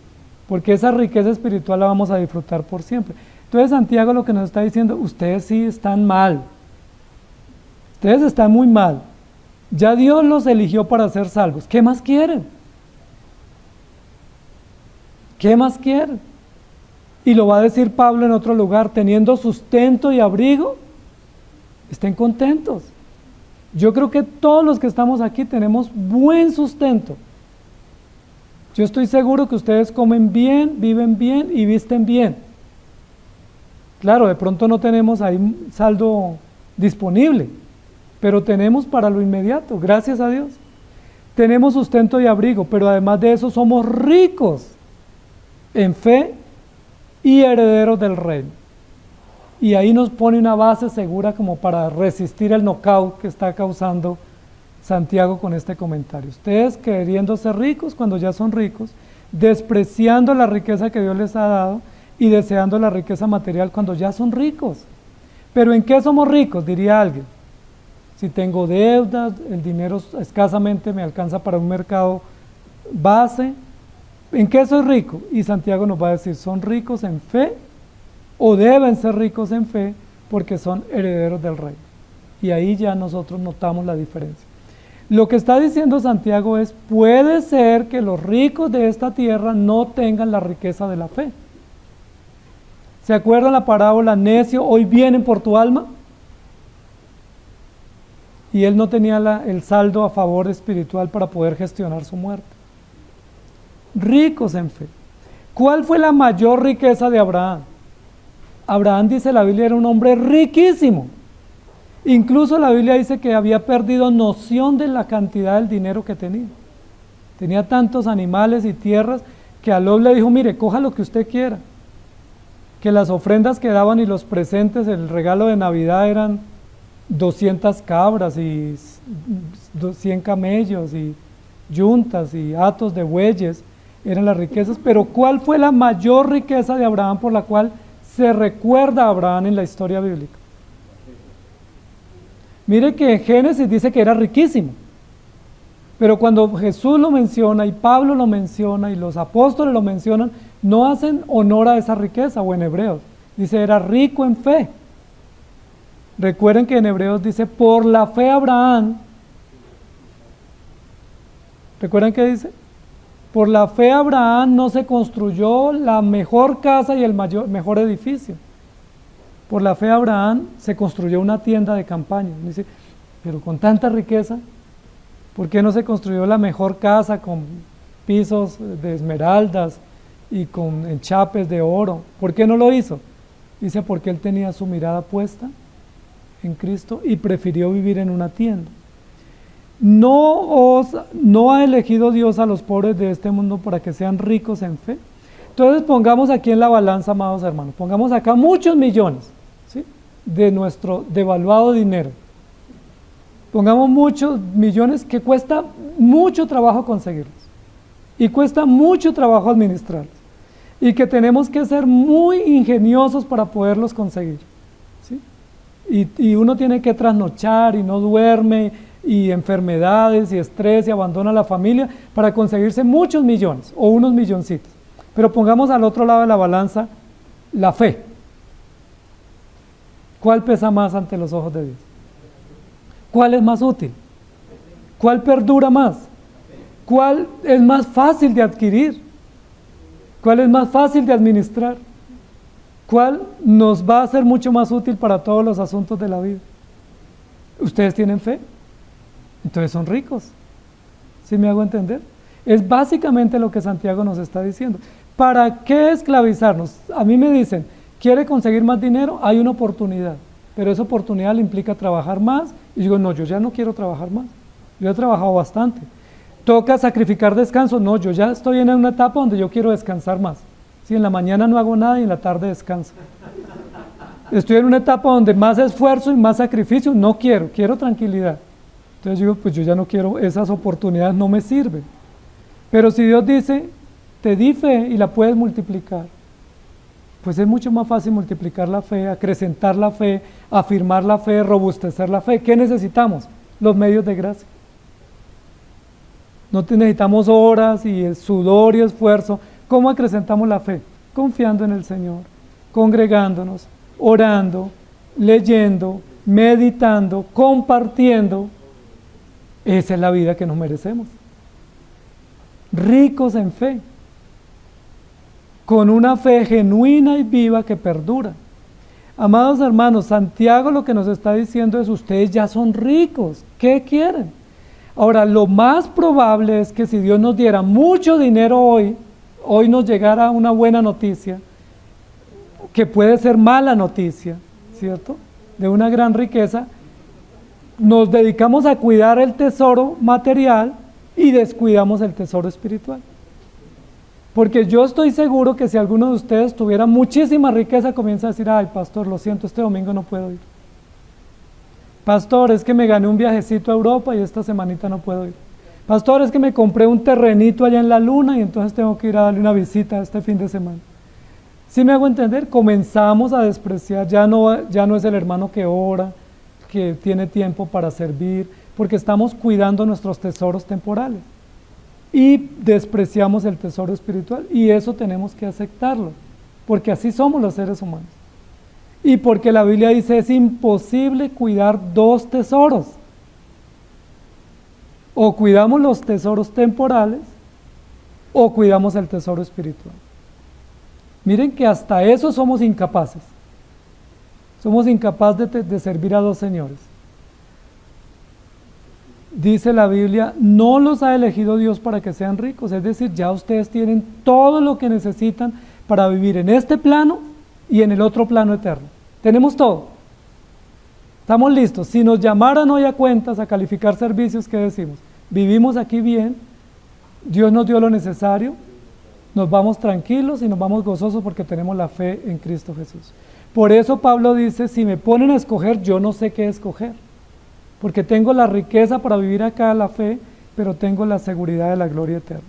Speaker 1: porque esa riqueza espiritual la vamos a disfrutar por siempre. Entonces Santiago lo que nos está diciendo, ustedes sí están mal, ustedes están muy mal, Ya Dios los eligió para ser salvos. ¿Qué más quieren? ¿Qué más quieren? Y lo va a decir Pablo en otro lugar, teniendo sustento y abrigo, estén contentos. Yo creo que todos los que estamos aquí tenemos buen sustento. Yo estoy seguro que ustedes comen bien, viven bien y visten bien. Claro, de pronto no tenemos ahí un saldo disponible, pero tenemos para lo inmediato, gracias a Dios. Tenemos sustento y abrigo, pero además de eso somos ricos en fe y herederos del reino. Y ahí nos pone una base segura como para resistir el knockout que está causando Santiago con este comentario. Ustedes queriendo ser ricos cuando ya son ricos, despreciando la riqueza que Dios les ha dado y deseando la riqueza material cuando ya son ricos. ¿Pero en qué somos ricos? Diría alguien. Si tengo deudas, el dinero escasamente me alcanza para un mercado base, ¿en qué soy rico? Y Santiago nos va a decir, son ricos en fe o deben ser ricos en fe porque son herederos del reino. Y ahí ya nosotros notamos la diferencia. Lo que está diciendo Santiago es, puede ser que los ricos de esta tierra no tengan la riqueza de la fe. ¿Se acuerdan la parábola, necio, hoy vienen por tu alma? Y él no tenía el saldo a favor espiritual para poder gestionar su muerte. Ricos en fe. ¿Cuál fue la mayor riqueza de Abraham? Abraham, dice la Biblia, era un hombre riquísimo. Incluso la Biblia dice que había perdido noción de la cantidad del dinero que tenía. Tenía tantos animales y tierras que a Lot le dijo, mire, coja lo que usted quiera. Que las ofrendas que daban y los presentes, el regalo de Navidad eran 200 cabras y 100 camellos y yuntas y hatos de bueyes, eran las riquezas. Pero ¿cuál fue la mayor riqueza de Abraham por la cual se recuerda a Abraham en la historia bíblica? Mire que en Génesis dice que era riquísimo, pero cuando Jesús lo menciona y Pablo lo menciona y los apóstoles lo mencionan, no hacen honor a esa riqueza, o en Hebreos, dice era rico en fe. Recuerden que en Hebreos dice, por la fe Abraham, ¿recuerdan qué dice? Por la fe Abraham no se construyó la mejor casa y el mejor edificio. Por la fe Abraham se construyó una tienda de campaña. Dice, pero con tanta riqueza, ¿por qué no se construyó la mejor casa con pisos de esmeraldas y con enchapes de oro? ¿Por qué no lo hizo? Dice, porque él tenía su mirada puesta en Cristo y prefirió vivir en una tienda. ¿No ha elegido Dios a los pobres de este mundo para que sean ricos en fe? Entonces pongamos aquí en la balanza, amados hermanos, pongamos acá muchos millones, ¿sí?, de nuestro devaluado dinero. Pongamos muchos millones que cuesta mucho trabajo conseguirlos y cuesta mucho trabajo administrarlos y que tenemos que ser muy ingeniosos para poderlos conseguir, ¿sí? Y uno tiene que trasnochar y no duerme y enfermedades y estrés y abandona la familia para conseguirse muchos millones o unos milloncitos. Pero pongamos al otro lado de la balanza la fe. ¿Cuál pesa más ante los ojos de Dios? ¿Cuál es más útil? ¿Cuál perdura más? ¿Cuál es más fácil de adquirir? ¿Cuál es más fácil de administrar? ¿Cuál nos va a ser mucho más útil para todos los asuntos de la vida? ¿Ustedes tienen fe? Entonces son ricos. ¿Sí me hago entender? Es básicamente lo que Santiago nos está diciendo. ¿Para qué esclavizarnos? A mí me dicen, ¿quiere conseguir más dinero? Hay una oportunidad, pero esa oportunidad le implica trabajar más. Y digo, no, yo ya no quiero trabajar más. Yo he trabajado bastante. ¿Toca sacrificar descanso? No, yo ya estoy en una etapa donde yo quiero descansar más. Sí, en la mañana no hago nada y en la tarde descanso. Estoy en una etapa donde más esfuerzo y más sacrificio, no quiero tranquilidad. Entonces digo, pues yo ya no quiero, esas oportunidades no me sirven. Pero si Dios dice, te di fe y la puedes multiplicar, pues es mucho más fácil multiplicar la fe, acrecentar la fe, afirmar la fe, robustecer la fe. ¿Qué necesitamos? Los medios de gracia. No necesitamos horas y sudor y esfuerzo. ¿Cómo acrecentamos la fe? Confiando en el Señor, congregándonos, orando, leyendo, meditando, compartiendo. Esa es la vida que nos merecemos. Ricos en fe, con una fe genuina y viva que perdura. Amados hermanos, Santiago lo que nos está diciendo es: ustedes ya son ricos, ¿qué quieren? Ahora, lo más probable es que si Dios nos diera mucho dinero hoy nos llegara una buena noticia, que puede ser mala noticia, ¿cierto? De una gran riqueza, nos dedicamos a cuidar el tesoro material y descuidamos el tesoro espiritual. Porque yo estoy seguro que si alguno de ustedes tuviera muchísima riqueza, comienza a decir: ay, pastor, lo siento, este domingo no puedo ir. Pastor, es que me gané un viajecito a Europa y esta semanita no puedo ir. Pastor, es que me compré un terrenito allá en la luna y entonces tengo que ir a darle una visita este fin de semana. ¿Sí me hago entender? Comenzamos a despreciar, ya no es el hermano que ora, que tiene tiempo para servir, porque estamos cuidando nuestros tesoros temporales y despreciamos el tesoro espiritual, y eso tenemos que aceptarlo, porque así somos los seres humanos. Y porque la Biblia dice: es imposible cuidar dos tesoros. O cuidamos los tesoros temporales o cuidamos el tesoro espiritual. Miren que hasta eso somos incapaces. Somos incapaces de servir a dos señores. Dice la Biblia: no los ha elegido Dios para que sean ricos. Es decir, ya ustedes tienen todo lo que necesitan para vivir en este plano y en el otro plano eterno. Tenemos todo. Estamos listos. Si nos llamaran hoy a cuentas, a calificar servicios, ¿qué decimos? Vivimos aquí bien, Dios nos dio lo necesario, nos vamos tranquilos y nos vamos gozosos porque tenemos la fe en Cristo Jesús. Por eso Pablo dice: si me ponen a escoger, yo no sé qué escoger, porque tengo la riqueza para vivir acá, la fe, pero tengo la seguridad de la gloria eterna.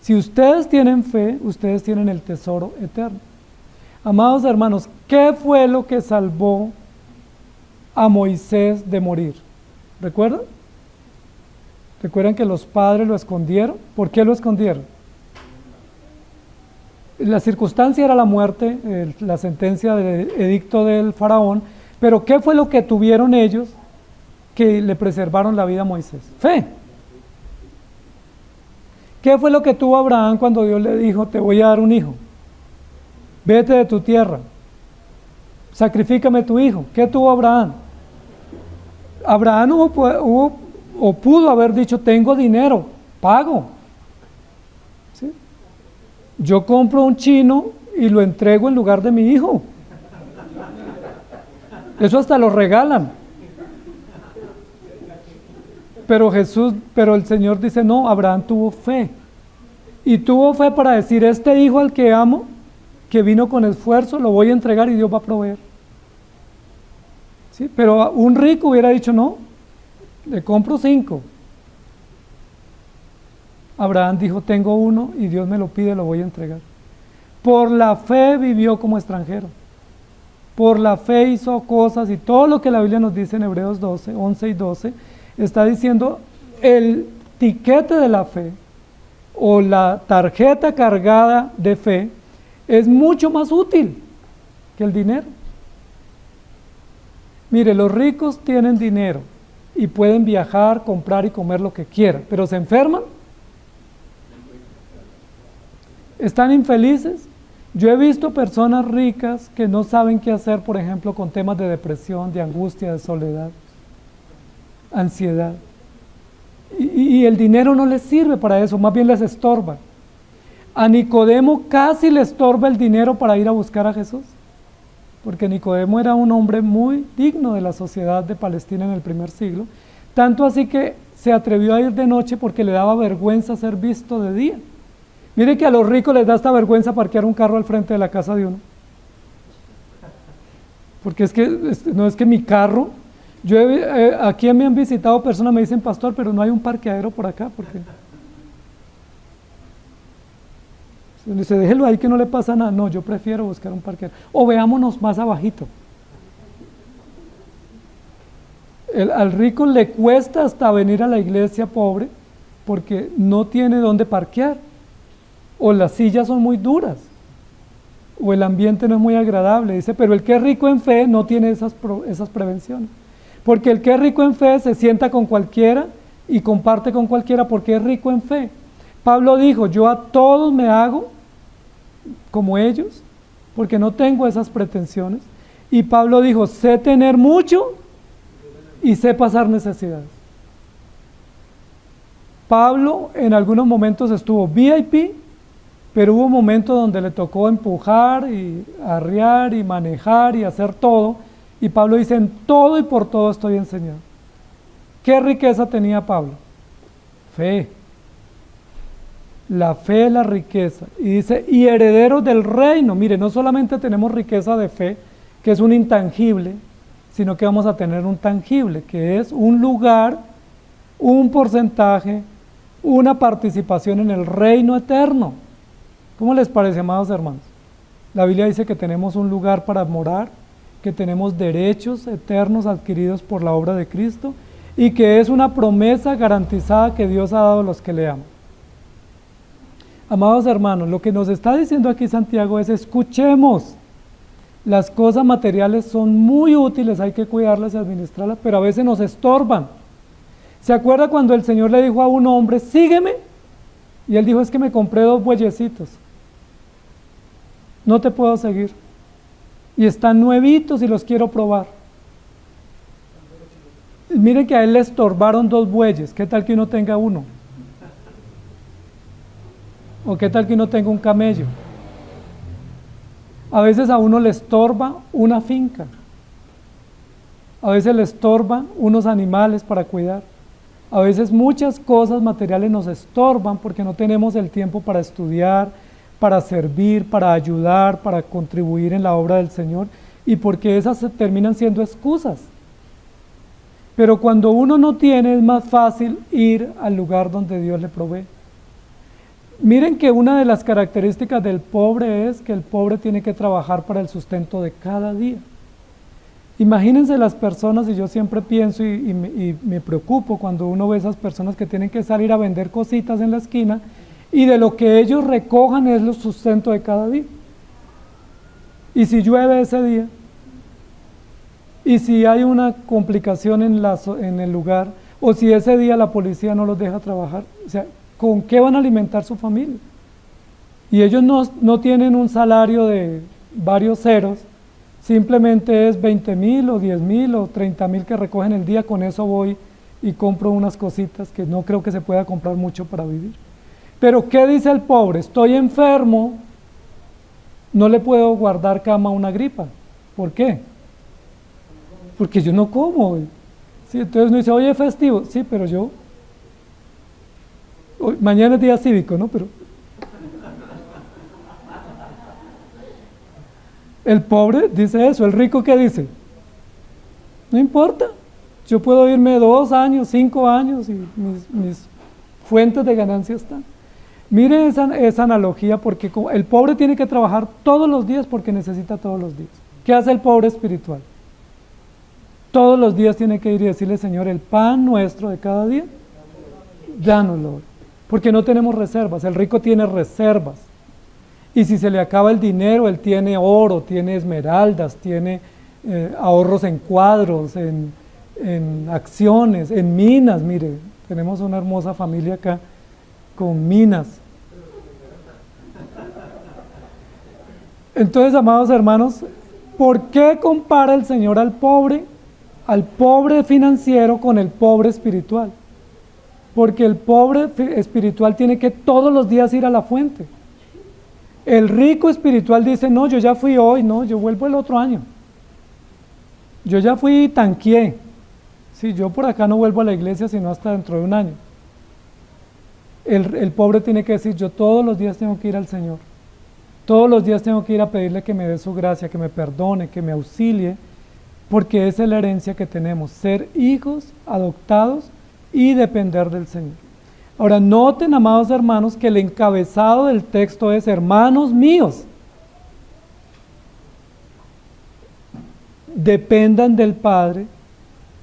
Speaker 1: Si ustedes tienen fe, ustedes tienen el tesoro eterno. Amados hermanos, ¿qué fue lo que salvó a Moisés de morir? ¿Recuerdan? ¿Recuerdan que los padres lo escondieron? ¿Por qué lo escondieron? La circunstancia era la muerte, la sentencia del edicto del faraón, pero ¿qué fue lo que tuvieron ellos que le preservaron la vida a Moisés? Fe. ¿Qué fue lo que tuvo Abraham cuando Dios le dijo: te voy a dar un hijo? Vete de tu tierra, sacrifícame tu hijo. ¿Qué tuvo Abraham? Abraham pudo haber dicho: tengo dinero, pago. ¿Sí? Yo compro un chino y lo entrego en lugar de mi hijo. Eso hasta lo regalan. Pero el Señor dice: no, Abraham tuvo fe. Y tuvo fe para decir: este hijo al que amo, que vino con esfuerzo, lo voy a entregar y Dios va a proveer. ¿Sí? Pero un rico hubiera dicho: no, le compro 5. Abraham dijo: tengo 1 y Dios me lo pide, lo voy a entregar. Por la fe vivió como extranjero. Por la fe hizo cosas, y todo lo que la Biblia nos dice en Hebreos 12, 11 y 12, está diciendo: el tiquete de la fe o la tarjeta cargada de fe es mucho más útil que el dinero. Mire, los ricos tienen dinero y pueden viajar, comprar y comer lo que quieran, pero ¿se enferman? ¿Están infelices? Yo he visto personas ricas que no saben qué hacer, por ejemplo, con temas de depresión, de angustia, de soledad, ansiedad. Y el dinero no les sirve para eso, más bien les estorba. A Nicodemo casi le estorba el dinero para ir a buscar a Jesús, porque Nicodemo era un hombre muy digno de la sociedad de Palestina en el primer siglo, tanto así que se atrevió a ir de noche porque le daba vergüenza ser visto de día. Mire que a los ricos les da esta vergüenza parquear un carro al frente de la casa de uno, porque no es que mi carro, aquí me han visitado personas, me dicen: pastor, pero no hay un parqueadero por acá, porque dice: déjelo ahí que no le pasa nada. No, yo prefiero buscar un parqueadero, o veámonos más abajito. Al rico le cuesta hasta venir a la iglesia pobre porque no tiene dónde parquear, o las sillas son muy duras, o el ambiente no es muy agradable. Dice: pero el que es rico en fe no tiene esas prevenciones, porque el que es rico en fe se sienta con cualquiera y comparte con cualquiera porque es rico en fe. Pablo dijo, yo a todos me hago como ellos, porque no tengo esas pretensiones. Y Pablo dijo, sé tener mucho y sé pasar necesidades. Pablo en algunos momentos estuvo VIP, pero hubo momentos donde le tocó empujar y arriar y manejar y hacer todo. Y Pablo dice, en todo y por todo estoy enseñado. ¿Qué riqueza tenía Pablo? Fe. La fe es la riqueza. Y dice, y herederos del reino. Mire, no solamente tenemos riqueza de fe, que es un intangible, sino que vamos a tener un tangible, que es un lugar, un porcentaje, una participación en el reino eterno. ¿Cómo les parece, amados hermanos? La Biblia dice que tenemos un lugar para morar, que tenemos derechos eternos adquiridos por la obra de Cristo y que es una promesa garantizada que Dios ha dado a los que le aman. Amados hermanos, lo que nos está diciendo aquí Santiago es escuchemos. Las cosas materiales son muy útiles, hay que cuidarlas y administrarlas, pero a veces nos estorban. ¿Se acuerda cuando el Señor le dijo a un hombre, sígueme? Y él dijo, es que me compré 2 bueyecitos. No te puedo seguir. Y están nuevitos y los quiero probar. Miren que a él le estorbaron 2 bueyes. ¿Qué tal que uno tenga uno? ¿O qué tal que uno tenga un camello? A veces a uno le estorba una finca. A veces le estorban unos animales para cuidar. A veces muchas cosas materiales nos estorban porque no tenemos el tiempo para estudiar, para servir, para ayudar, para contribuir en la obra del Señor y porque esas terminan siendo excusas. Pero cuando uno no tiene es más fácil ir al lugar donde Dios le provee. Miren que una de las características del pobre es que el pobre tiene que trabajar para el sustento de cada día. Imagínense las personas, y yo siempre pienso y me preocupo cuando uno ve esas personas que tienen que salir a vender cositas en la esquina y de lo que ellos recojan es el sustento de cada día. Y si llueve ese día, y si hay una complicación en el lugar, o si ese día la policía no los deja trabajar, o sea, ¿con qué van a alimentar su familia? Y ellos no tienen un salario de varios ceros, simplemente es 20,000 o 10,000 o 30,000 que recogen el día, con eso voy y compro unas cositas que no creo que se pueda comprar mucho para vivir. Pero ¿qué dice el pobre? Estoy enfermo, no le puedo guardar cama a una gripa. ¿Por qué? Porque yo no como. Sí, entonces uno dice, oye, es festivo. Sí, pero yo... mañana es día cívico, ¿no? Pero... el pobre dice eso, el rico ¿qué dice? No importa, yo puedo irme 2 años, 5 años y mis fuentes de ganancia están. Miren esa analogía porque el pobre tiene que trabajar todos los días porque necesita todos los días. ¿Qué hace el pobre espiritual? Todos los días tiene que ir y decirle, Señor, el pan nuestro de cada día, dánoslo, porque no tenemos reservas, el rico tiene reservas. Y si se le acaba el dinero, él tiene oro, tiene esmeraldas, tiene ahorros en cuadros, en acciones, en minas. Mire, tenemos una hermosa familia acá con minas. Entonces, amados hermanos, ¿por qué compara el Señor al pobre financiero con el pobre espiritual? Porque el pobre espiritual tiene que todos los días ir a la fuente. El rico espiritual dice, no, yo ya fui hoy, no, yo vuelvo el otro año. Yo ya fui y tanqueé. Sí, yo por acá no vuelvo a la iglesia sino hasta dentro de un año. El pobre tiene que decir, yo todos los días tengo que ir al Señor. Todos los días tengo que ir a pedirle que me dé su gracia, que me perdone, que me auxilie, porque esa es la herencia que tenemos, ser hijos adoptados y depender del Señor. Ahora, noten, amados hermanos, que el encabezado del texto es, hermanos míos, dependan del Padre,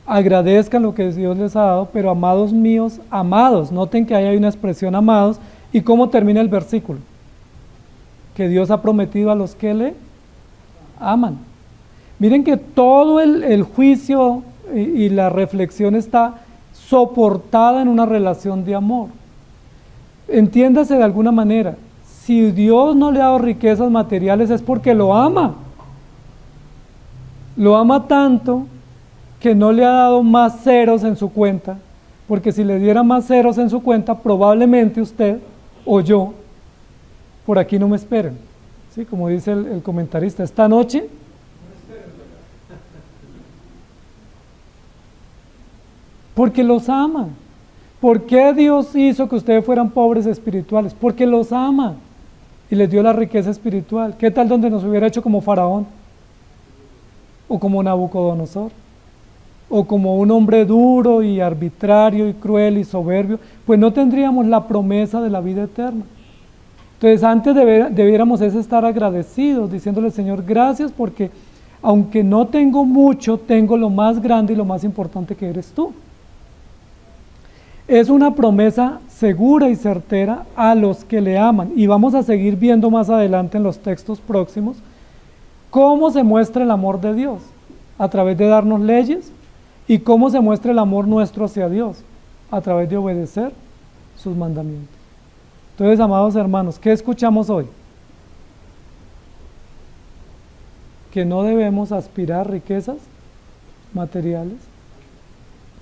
Speaker 1: agradezcan lo que Dios les ha dado, pero amados míos, amados, noten que ahí hay una expresión amados, y cómo termina el versículo, que Dios ha prometido a los que le aman. Miren que todo el juicio y la reflexión está soportada en una relación de amor. Entiéndase de alguna manera, si Dios no le ha dado riquezas materiales es porque lo ama. Lo ama tanto que no le ha dado más ceros en su cuenta, porque si le diera más ceros en su cuenta, probablemente usted o yo, por aquí no me esperen. ¿Sí? Como dice el comentarista, esta noche porque los ama. ¿Por qué Dios hizo que ustedes fueran pobres espirituales? Porque los ama y les dio la riqueza espiritual. ¿Qué tal donde nos hubiera hecho como Faraón? O como Nabucodonosor, o como un hombre duro y arbitrario y cruel y soberbio, pues no tendríamos la promesa de la vida eterna. Entonces antes debiéramos estar agradecidos, diciéndole, Señor, gracias porque aunque no tengo mucho, tengo lo más grande y lo más importante que eres tú. Es una promesa segura y certera a los que le aman, y vamos a seguir viendo más adelante en los textos próximos cómo se muestra el amor de Dios a través de darnos leyes y cómo se muestra el amor nuestro hacia Dios a través de obedecer sus mandamientos. Entonces, amados hermanos, ¿qué escuchamos hoy? Que no debemos aspirar riquezas materiales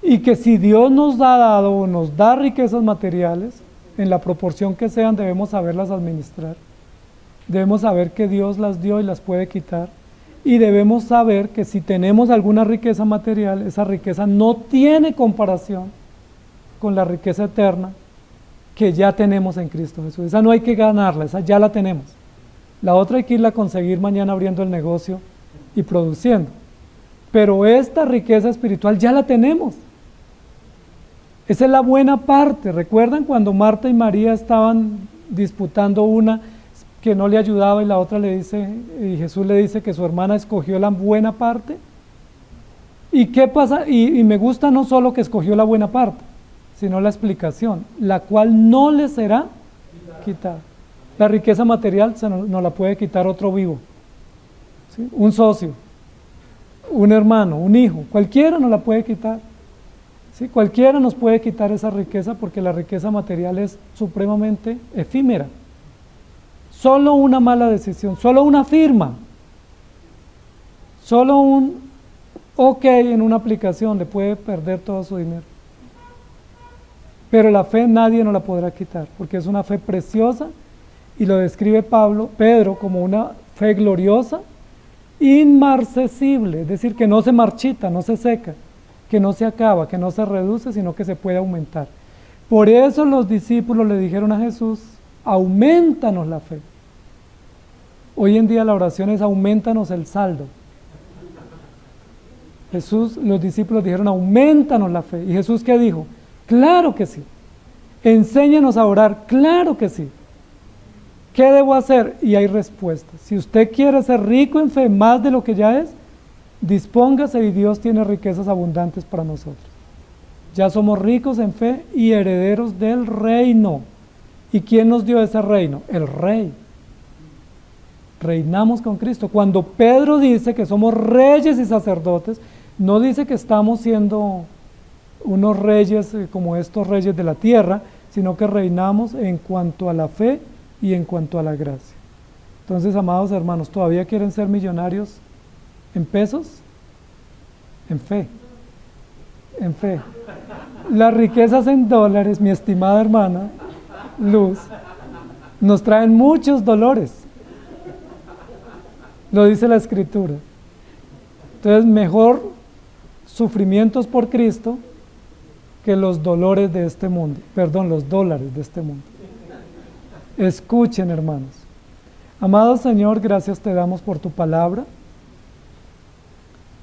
Speaker 1: y que si Dios nos ha dado o nos da riquezas materiales, en la proporción que sean, debemos saberlas administrar. Debemos saber que Dios las dio y las puede quitar. Y debemos saber que si tenemos alguna riqueza material, esa riqueza no tiene comparación con la riqueza eterna que ya tenemos en Cristo Jesús. Esa no hay que ganarla, esa ya la tenemos. La otra hay que irla a conseguir mañana abriendo el negocio y produciendo. Pero esta riqueza espiritual ya la tenemos. Esa es la buena parte. ¿Recuerdan cuando Marta y María estaban disputando, una que no le ayudaba y la otra le dice, y Jesús le dice que su hermana escogió la buena parte? ¿Y qué pasa? Y me gusta no solo que escogió la buena parte, sino la explicación, la cual no le será quitada. La riqueza material no la puede quitar otro vivo, ¿sí? Un socio, un hermano, un hijo, cualquiera nos la puede quitar. ¿Sí? Cualquiera nos puede quitar esa riqueza porque la riqueza material es supremamente efímera. Solo una mala decisión, solo una firma, solo un ok en una aplicación le puede perder todo su dinero. Pero la fe nadie nos la podrá quitar, porque es una fe preciosa y lo describe Pedro como una fe gloriosa, inmarcesible, es decir, que no se marchita, no se seca, que no se acaba, que no se reduce, sino que se puede aumentar. Por eso los discípulos le dijeron a Jesús, aumentanos la fe. Hoy en día la oración es aumentanos el saldo. Los discípulos dijeron, aumentanos la fe. ¿Y Jesús qué dijo? Claro que sí. Enséñanos a orar, claro que sí. ¿Qué debo hacer? Y hay respuesta. Si usted quiere ser rico en fe más de lo que ya es, dispóngase y Dios tiene riquezas abundantes para nosotros. Ya somos ricos en fe y herederos del reino. ¿Y quién nos dio ese reino? El Rey. Reinamos con Cristo. Cuando Pedro dice que somos reyes y sacerdotes, no dice que estamos siendo unos reyes como estos reyes de la tierra, sino que reinamos en cuanto a la fe y en cuanto a la gracia. Entonces, amados hermanos, ¿todavía quieren ser millonarios en pesos? En fe. En fe. Las riquezas en dólares, mi estimada hermana Luz, nos traen muchos dolores. Lo dice la Escritura. Entonces, mejor sufrimientos por Cristo que los dolores de este mundo. Perdón, los dólares de este mundo. Escuchen, hermanos. Amado Señor, gracias te damos por tu palabra.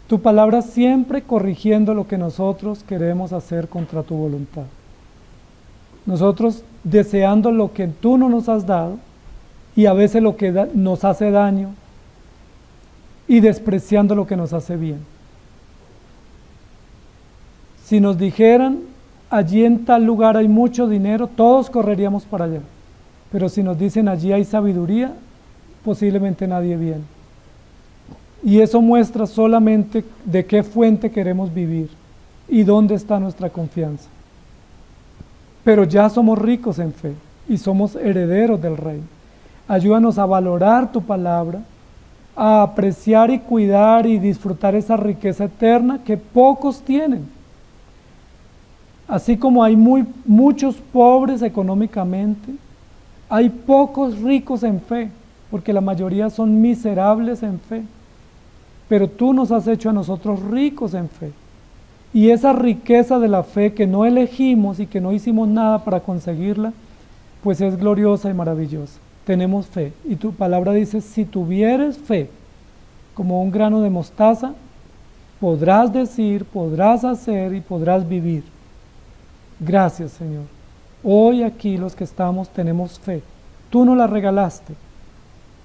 Speaker 1: Tu palabra siempre corrigiendo lo que nosotros queremos hacer contra tu voluntad. Nosotros deseando lo que tú no nos has dado y a veces lo que nos hace daño y despreciando lo que nos hace bien. Si nos dijeran, allí en tal lugar hay mucho dinero, todos correríamos para allá. Pero si nos dicen, allí hay sabiduría, posiblemente nadie viene. Y eso muestra solamente de qué fuente queremos vivir. y dónde está nuestra confianza. Pero ya somos ricos en fe y somos herederos del reino. Ayúdanos a valorar tu palabra, a apreciar y cuidar y disfrutar esa riqueza eterna que pocos tienen. Así como hay muchos pobres económicamente, hay pocos ricos en fe, porque la mayoría son miserables en fe. Pero tú nos has hecho a nosotros ricos en fe. Y esa riqueza de la fe que no elegimos y que no hicimos nada para conseguirla, pues es gloriosa y maravillosa. Tenemos fe. Y tu palabra dice, si tuvieres fe como un grano de mostaza, podrás decir, podrás hacer y podrás vivir. Gracias, Señor. Hoy aquí los que estamos tenemos fe. Tú nos la regalaste.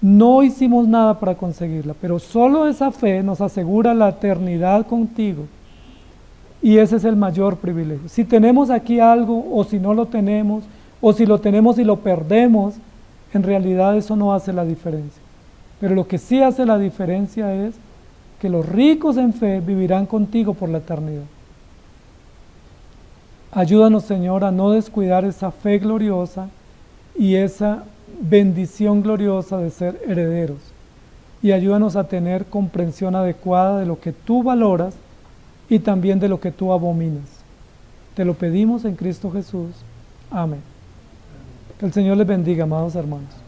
Speaker 1: No hicimos nada para conseguirla, pero solo esa fe nos asegura la eternidad contigo. Y ese es el mayor privilegio. Si tenemos aquí algo o si no lo tenemos, o si lo tenemos y lo perdemos, en realidad eso no hace la diferencia. Pero lo que sí hace la diferencia es que los ricos en fe vivirán contigo por la eternidad. Ayúdanos, Señor, a no descuidar esa fe gloriosa y esa bendición gloriosa de ser herederos. Y ayúdanos a tener comprensión adecuada de lo que tú valoras y también de lo que tú abominas. Te lo pedimos en Cristo Jesús. Amén. Que el Señor les bendiga, amados hermanos.